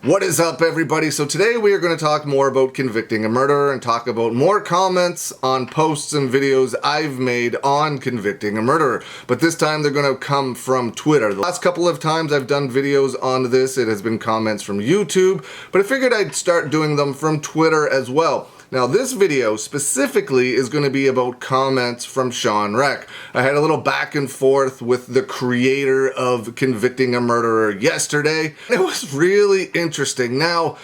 What is up, everybody? So today we are going to talk more about convicting a murderer and talk about more comments on posts and videos I've made on convicting a murderer. But this time they're going to come from Twitter. The last couple of times I've done videos on this, it has been comments from YouTube, but I figured I'd start doing them from Twitter as well. Now this video specifically is going to be about comments from Sean Reck. I had a little back and forth with the creator of Convicting a Murderer yesterday. It was really interesting. Now,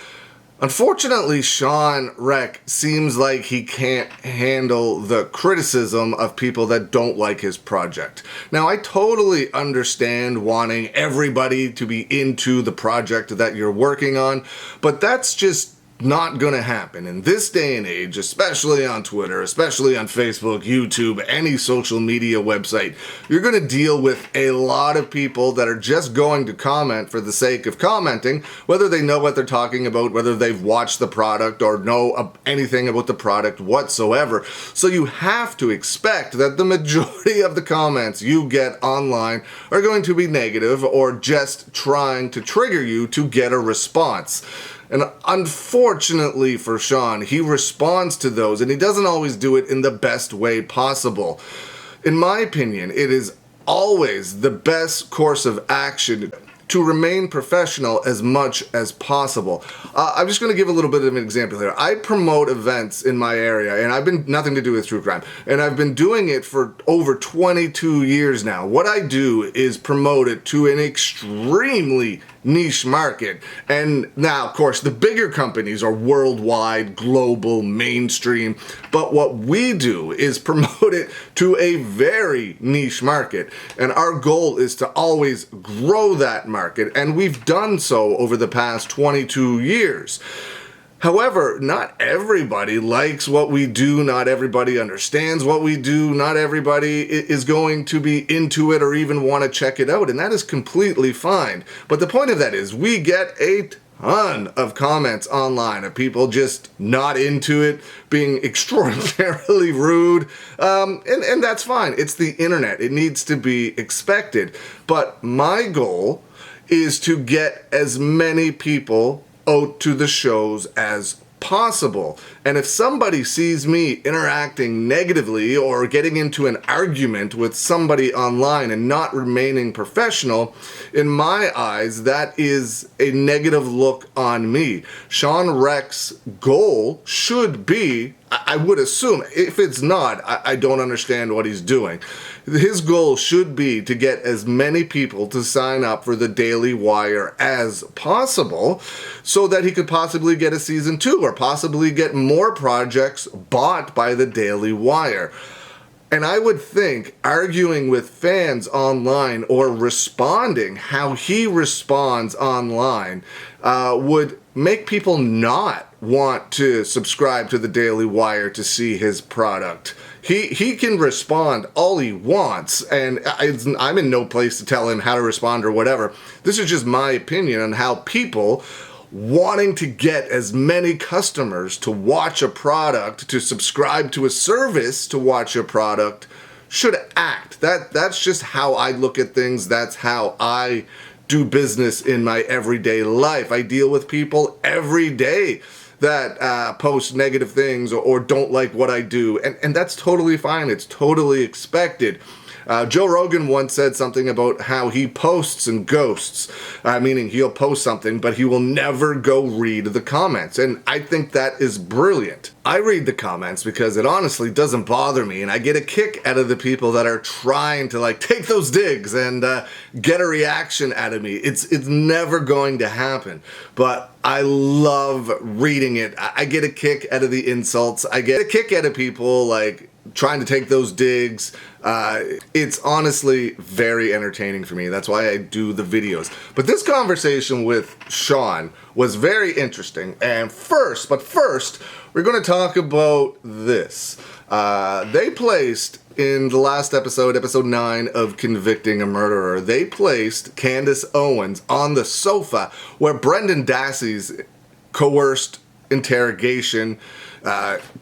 unfortunately, Sean Reck seems like he can't handle the criticism of people that don't like his project. Now, I totally understand wanting everybody to be into the project that you're working on, but that's just not gonna happen in this day and age, especially on Twitter, especially on Facebook, YouTube, any social media website. You're gonna deal with a lot of people that are just going to comment for the sake of commenting, whether they know what they're talking about, whether they've watched the product or know anything about the product whatsoever. So you have to expect that the majority of the comments you get online are going to be negative or just trying to trigger you to get a response. And unfortunately for Sean, he responds to those, and he doesn't always do it in the best way possible. In my opinion, it is always the best course of action to remain professional as much as possible. I'm just going to give a little bit of an example here. I promote events in my area, and I've been nothing to do with true crime, and I've been doing it for over 22 years now. What I do is promote it to an extremely niche market. And now, of course, the bigger companies are worldwide, global, mainstream, but what we do is promote it to a very niche market. And our goal is to always grow that market, and we've done so over the past 22 years. However, not everybody likes what we do, not everybody understands what we do, not everybody is going to be into it or even want to check it out, and that is completely fine. But the point of that is we get a ton of comments online of people just not into it, being extraordinarily rude, and that's fine. It's the internet. It needs to be expected. But my goal is to get as many people out to the shows as possible. And if somebody sees me interacting negatively or getting into an argument with somebody online and not remaining professional, in my eyes, that is a negative look on me. Sean Reck's goal should be, I would assume, if it's not, I don't understand what he's doing. His goal should be to get as many people to sign up for the Daily Wire as possible so that he could possibly get a season 2 or possibly get more projects bought by the Daily Wire. And I would think arguing with fans online or responding how he responds online would make people not want to subscribe to the Daily Wire to see his product. He can respond all he wants, and I'm in no place to tell him how to respond or whatever. This is just my opinion on how people wanting to get as many customers to watch a product, to subscribe to a service to watch a product, should act. That's just how I look at things. That's how I do business in my everyday life. I deal with people every day that post negative things or don't like what I do, and that's totally fine. It's totally expected. Joe Rogan once said something about how he posts and ghosts, meaning he'll post something, but he will never go read the comments, and I think that is brilliant. I read the comments because it honestly doesn't bother me, and I get a kick out of the people that are trying to take those digs and get a reaction out of me. It's never going to happen, but I love reading it. I get a kick out of the insults. I get a kick out of people trying to take those digs. It's honestly very entertaining for me. That's why I do the videos. But this conversation with Sean was very interesting. And first, we're going to talk about this. They placed in the last episode, episode 9 of Convicting a Murderer, they placed Candace Owens on the sofa where Brendan Dassey's coerced interrogation,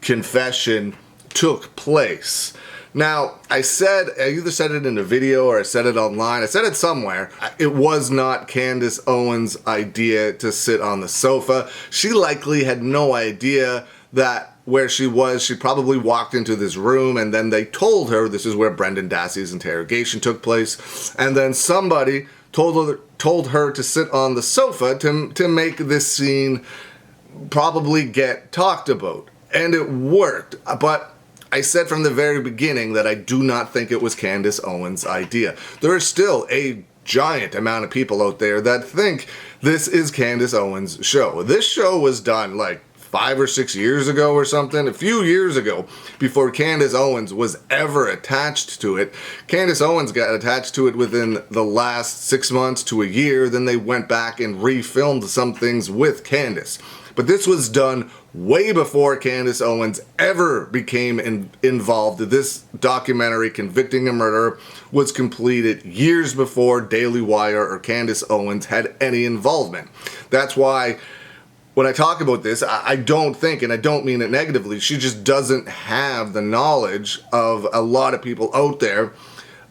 confession took place. Now, I either said it in a video or I said it online. I said it somewhere. It was not Candace Owens' idea to sit on the sofa. She likely had no idea that where she was. She probably walked into this room and then they told her this is where Brendan Dassey's interrogation took place. And then somebody told her to sit on the sofa to make this scene probably get talked about. And it worked. But I said from the very beginning that I do not think it was Candace Owens' idea. There is still a giant amount of people out there that think this is Candace Owens' show. This show was done like 5 or 6 years ago or something, a few years ago, before Candace Owens was ever attached to it. Candace Owens got attached to it within the last 6 months to a year, then they went back and refilmed some things with Candace. But this was done way before Candace Owens ever became involved. This documentary, Convicting a Murderer, was completed years before Daily Wire or Candace Owens had any involvement. That's why when I talk about this, I don't think, and I don't mean it negatively, she just doesn't have the knowledge of a lot of people out there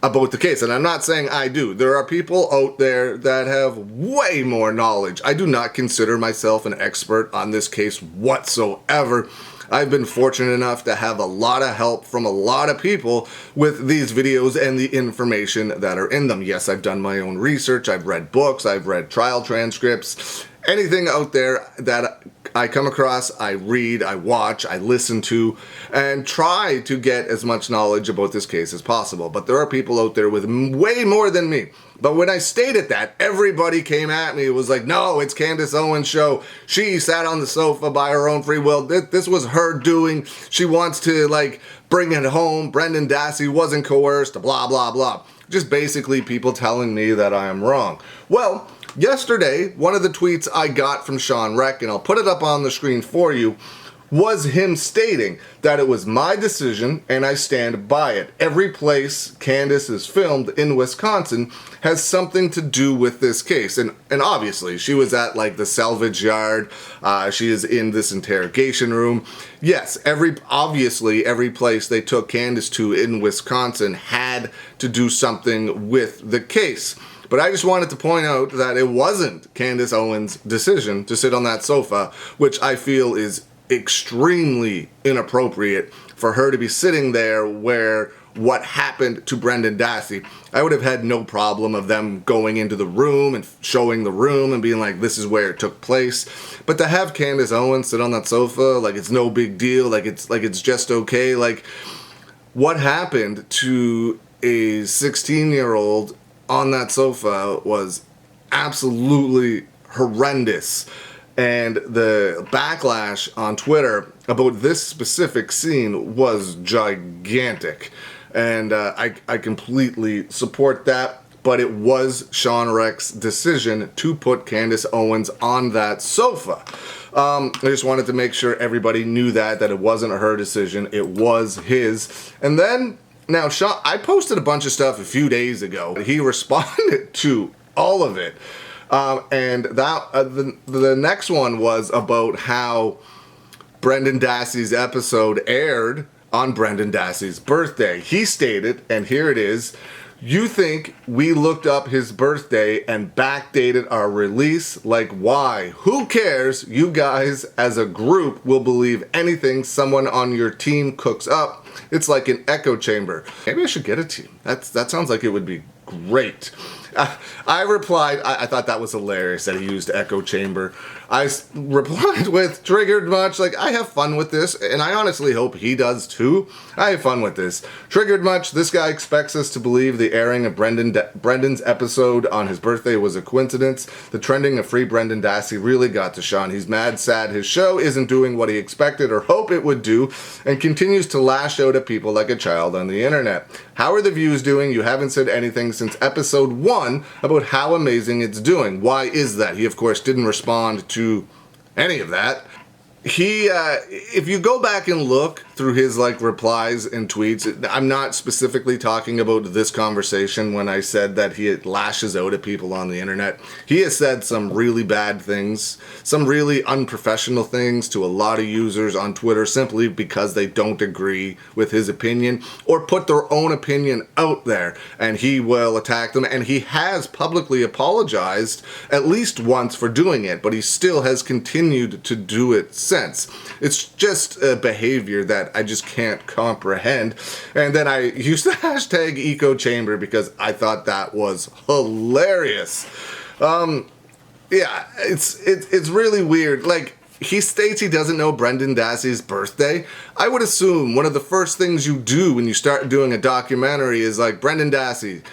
about the case. And I'm not saying I do. There are people out there that have way more knowledge. I do not consider myself an expert on this case whatsoever. I've been fortunate enough to have a lot of help from a lot of people with these videos and the information that are in them. Yes, I've done my own research. I've read books. I've read trial transcripts. Anything out there that I come across, I read, I watch, I listen to, and try to get as much knowledge about this case as possible. But there are people out there with way more than me. But when I stated that, everybody came at me. It was like, no, it's Candace Owens' show. She sat on the sofa by her own free will. This was her doing. She wants to, like, bring it home. Brendan Dassey wasn't coerced, blah, blah, blah. Just basically people telling me that I am wrong. Well, yesterday, one of the tweets I got from Sean Reck, and I'll put it up on the screen for you, was him stating that it was my decision and I stand by it. Every place Candace is filmed in Wisconsin has something to do with this case. And obviously, she was at like the salvage yard. She is in this interrogation room. Yes, obviously every place they took Candace to in Wisconsin had to do something with the case. But I just wanted to point out that it wasn't Candace Owens' decision to sit on that sofa, which I feel is extremely inappropriate for her to be sitting there where what happened to Brendan Dassey. I would have had no problem of them going into the room and showing the room and being like, this is where it took place. But to have Candace Owens sit on that sofa like it's no big deal, like it's just okay, like what happened to a 16-year-old on that sofa was absolutely horrendous. And the backlash on Twitter about this specific scene was gigantic. And I completely support that. But it was Sean Reck's decision to put Candace Owens on that sofa. I just wanted to make sure everybody knew that it wasn't her decision. It was his. And then, now, Sean, I posted a bunch of stuff a few days ago. He responded to all of it. And that the next one was about how Brendan Dassey's episode aired on Brendan Dassey's birthday. He stated, and here it is, "You think we looked up his birthday and backdated our release? Like, why? Who cares? You guys as a group will believe anything someone on your team cooks up. It's like an echo chamber." Maybe I should get a team. That sounds like it would be great. I replied, I thought that was hilarious that he used echo chamber. I replied with, "Triggered much?" Like, I have fun with this, and I honestly hope he does too. I have fun with this. "Triggered much? This guy expects us to believe the airing of Brendan's episode on his birthday was a coincidence. The trending of Free Brendan Dassey really got to Sean. He's mad, sad his show isn't doing what he expected or hoped it would do, and continues to lash out at people like a child on the internet. How are the views doing? You haven't said anything since episode 1 about how amazing it's doing. Why is that?" He, of course, didn't respond to any of that. He, if you go back and look through his like replies and tweets. I'm not specifically talking about this conversation when I said that he lashes out at people on the internet. He has said some really bad things, some really unprofessional things to a lot of users on Twitter simply because they don't agree with his opinion or put their own opinion out there, and he will attack them, and he has publicly apologized at least once for doing it, but he still has continued to do it since. It's just a behavior that I just can't comprehend. And then I used the hashtag echo chamber because I thought that was hilarious. Yeah, it's really weird. Like, he states he doesn't know Brendan Dassey's birthday. I would assume one of the first things you do when you start doing a documentary is like Brendan Dassey,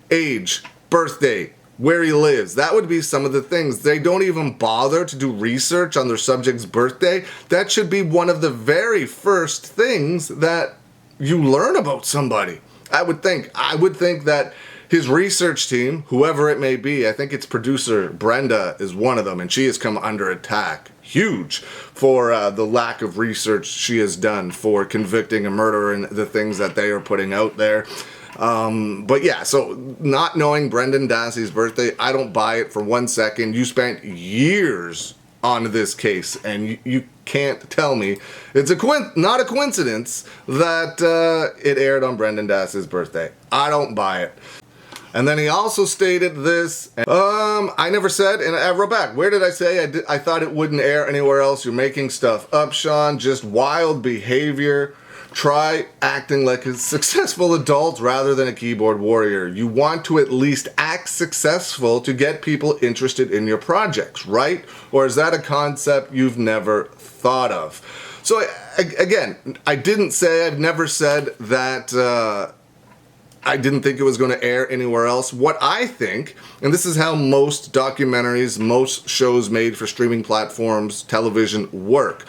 age, birthday, where he lives. That would be some of the things. They don't even bother to do research on their subject's birthday. That should be one of the very first things that you learn about somebody. I would think that his research team, whoever it may be, I think it's producer Brenda is one of them, and she has come under attack huge for the lack of research she has done for Convicting a Murderer and the things that they are putting out there. But yeah, so not knowing Brendan Dassey's birthday, I don't buy it for 1 second. You spent years on this case, and you can't tell me it's not a coincidence that it aired on Brendan Dassey's birthday. I don't buy it. And then he also stated this, I never said, and I wrote back, where did I say I thought it wouldn't air anywhere else? You're making stuff up, Sean. Just wild behavior. Try acting like a successful adult rather than a keyboard warrior. You want to at least act successful to get people interested in your projects, right? Or is that a concept you've never thought of? So again, I've never said that I didn't think it was going to air anywhere else. What I think, and this is how most documentaries, most shows made for streaming platforms, television work.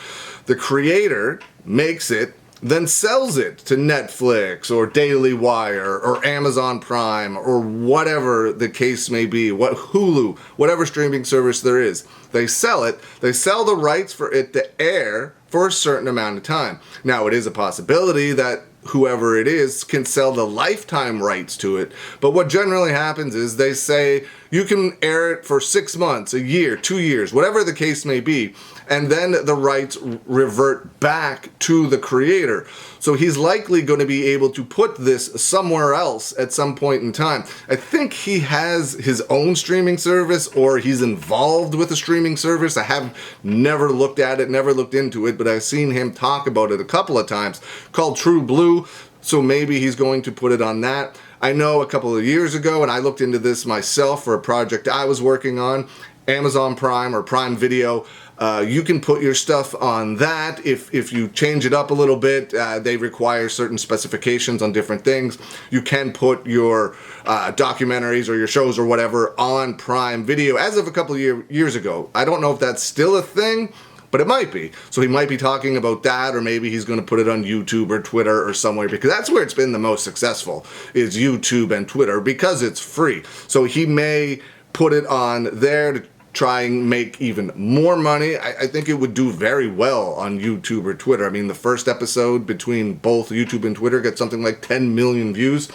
The creator makes it, then sells it to Netflix or Daily Wire or Amazon Prime or whatever the case may be, Hulu, whatever streaming service there is. They sell it, they sell the rights for it to air for a certain amount of time. Now, it is a possibility that whoever it is can sell the lifetime rights to it, but what generally happens is they say you can air it for 6 months, a year, 2 years, whatever the case may be, and then the rights revert back to the creator. So he's likely going to be able to put this somewhere else at some point in time. I think he has his own streaming service, or he's involved with a streaming service. I have never looked at it, never looked into it, but I've seen him talk about it a couple of times, called True Blue. So maybe he's going to put it on that. I know a couple of years ago, and I looked into this myself for a project I was working on, Amazon Prime or Prime Video. You can put your stuff on that. If you change it up a little bit, they require certain specifications on different things. You can put your documentaries or your shows or whatever on Prime Video as of a couple of years ago. I don't know if that's still a thing, but it might be. So he might be talking about that, or maybe he's going to put it on YouTube or Twitter or somewhere, because that's where it's been the most successful, is YouTube and Twitter, because it's free. So he may put it on there to try and make even more money. I think it would do very well on YouTube or Twitter. I mean, the first episode between both YouTube and Twitter gets something like 10 million views.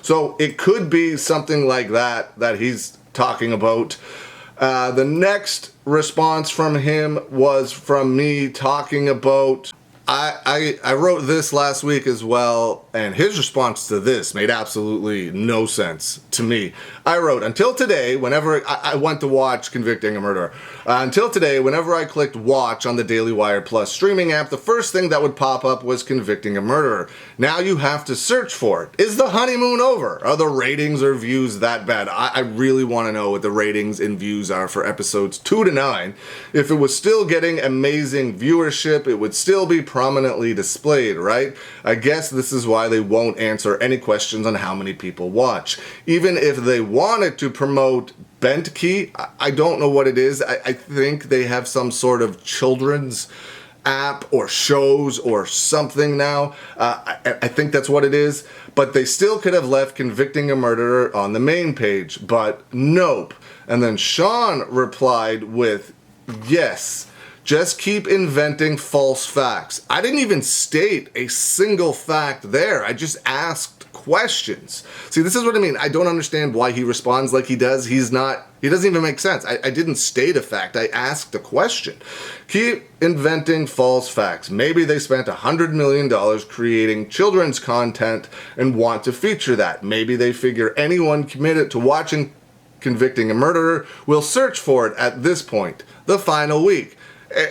So it could be something like that he's talking about. The next response from him was from me talking about, I wrote this last week as well, and his response to this made absolutely no sense to me. I wrote, until today, whenever I went to watch Convicting a Murderer, until today, whenever I clicked watch on the Daily Wire Plus streaming app, the first thing that would pop up was Convicting a Murderer. Now you have to search for it. Is the honeymoon over? Are the ratings or views that bad? I really want to know what the ratings and views are for episodes 2 to 9. If it was still getting amazing viewership, it would still be prominently displayed, right? I guess this is why they won't answer any questions on how many people watch. Even if they wanted to promote Bent Key, I don't know what it is. I think they have some sort of children's app or shows or something now. I think that's what it is. But they still could have left Convicting a Murderer on the main page, but nope. And then Sean replied with, yes, Just keep inventing false facts. I didn't even state a single fact there. I just asked questions. See, this is what I mean. I don't understand why he responds like he does. He doesn't even make sense. I didn't state a fact. I asked a question. Keep inventing false facts. Maybe they spent $100 million creating children's content and want to feature that. Maybe they figure anyone committed to watching Convicting a Murderer will search for it at this point, the final week.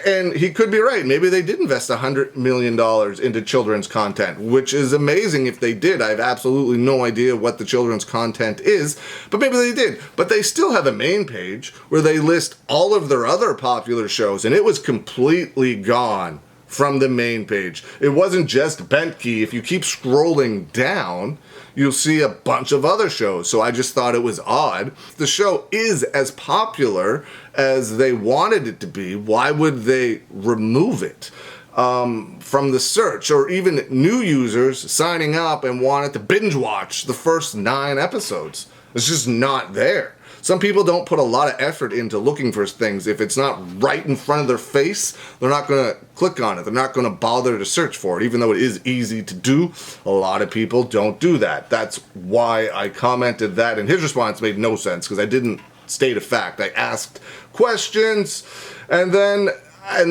And he could be right. Maybe they did invest $100 million into children's content, which is amazing if they did. I have absolutely no idea what the children's content is, but maybe they did. But they still have a main page where they list all of their other popular shows, and it was completely gone from the main page. It wasn't just Bentkey. If you keep scrolling down, you'll see a bunch of other shows. So I just thought it was odd. The show is as popular as they wanted it to be. Why would they remove it from the search? Or even new users signing up and wanted to binge watch the first 9 episodes. It's just not there. Some people don't put a lot of effort into looking for things. If it's not right in front of their face, they're not going to click on it. They're not going to bother to search for it, even though it is easy to do. A lot of people don't do that. That's why I commented that, and his response made no sense because I didn't state a fact. I asked questions, and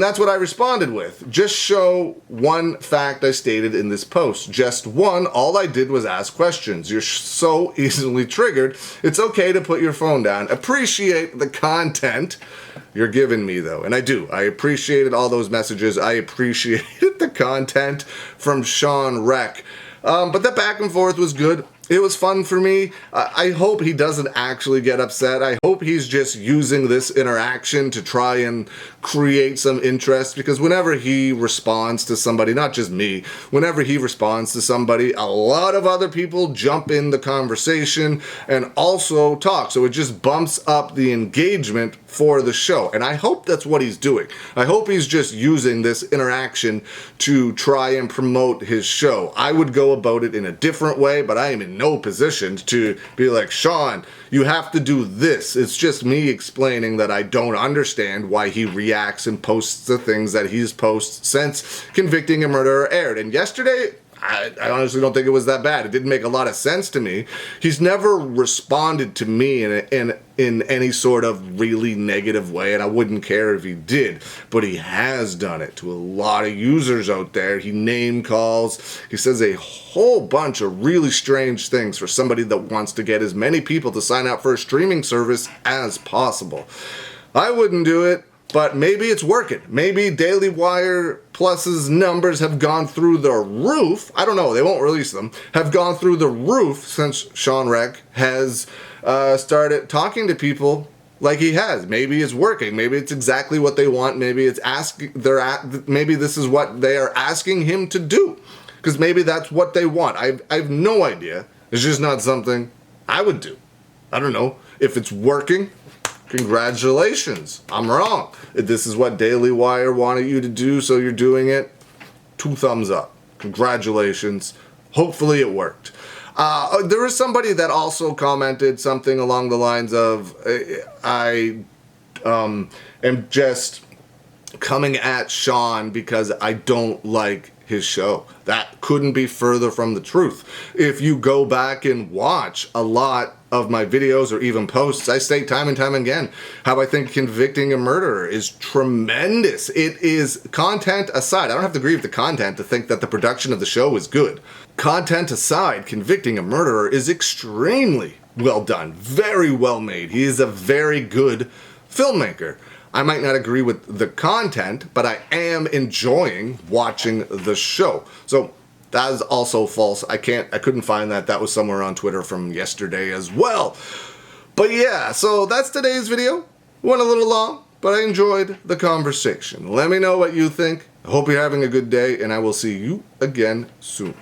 that's what I responded with. Just show one fact I stated in this post. Just one. All I did was ask questions. You're so easily triggered. It's okay to put your phone down. Appreciate the content you're giving me, though. And I do. I appreciated all those messages. I appreciated the content from Sean Reck. But that back and forth was good. It was fun for me. I hope he doesn't actually get upset. I hope he's just using this interaction to try and create some interest, because whenever he responds to somebody, not just me, whenever he responds to somebody, a lot of other people jump in the conversation and also talk. So it just bumps up the engagement for the show. And I hope that's what he's doing. I hope he's just using this interaction to try and promote his show. I would go about it in a different way, but I am in no position to be like, Sean, you have to do this. It's just me explaining that I don't understand why he reacts and posts the things that he's posted since Convicting a Murderer aired. And yesterday, I honestly don't think it was that bad. It didn't make a lot of sense to me. He's never responded to me in any sort of really negative way, and I wouldn't care if he did. But he has done it to a lot of users out there. He name calls. He says a whole bunch of really strange things for somebody that wants to get as many people to sign up for a streaming service as possible. I wouldn't do it. But maybe it's working. Maybe Daily Wire Plus's numbers have gone through the roof. I don't know. They won't release them. Have gone through the roof since Sean Reck has started talking to people like he has. Maybe it's working. Maybe it's exactly what they want. Maybe it's maybe this is what they are asking him to do. Because maybe that's what they want. I have no idea. It's just not something I would do. I don't know. If it's working, congratulations. I'm wrong. If this is what Daily Wire wanted you to do, so you're doing it, 2 thumbs up. Congratulations. Hopefully it worked. There was somebody that also commented something along the lines of, I am just coming at Sean because I don't like his show. That couldn't be further from the truth. If you go back and watch a lot of my videos or even posts, I state time and time again how I think Convicting a Murderer is tremendous. It is, content aside, I don't have to agree with the content to think that the production of the show is good. Content aside, Convicting a Murderer is extremely well done, very well made. He is a very good filmmaker. I might not agree with the content, but I am enjoying watching the show. So that is also false. I couldn't find that. That was somewhere on Twitter from yesterday as well. But yeah, so that's today's video. Went a little long, but I enjoyed the conversation. Let me know what you think. I hope you're having a good day, and I will see you again soon.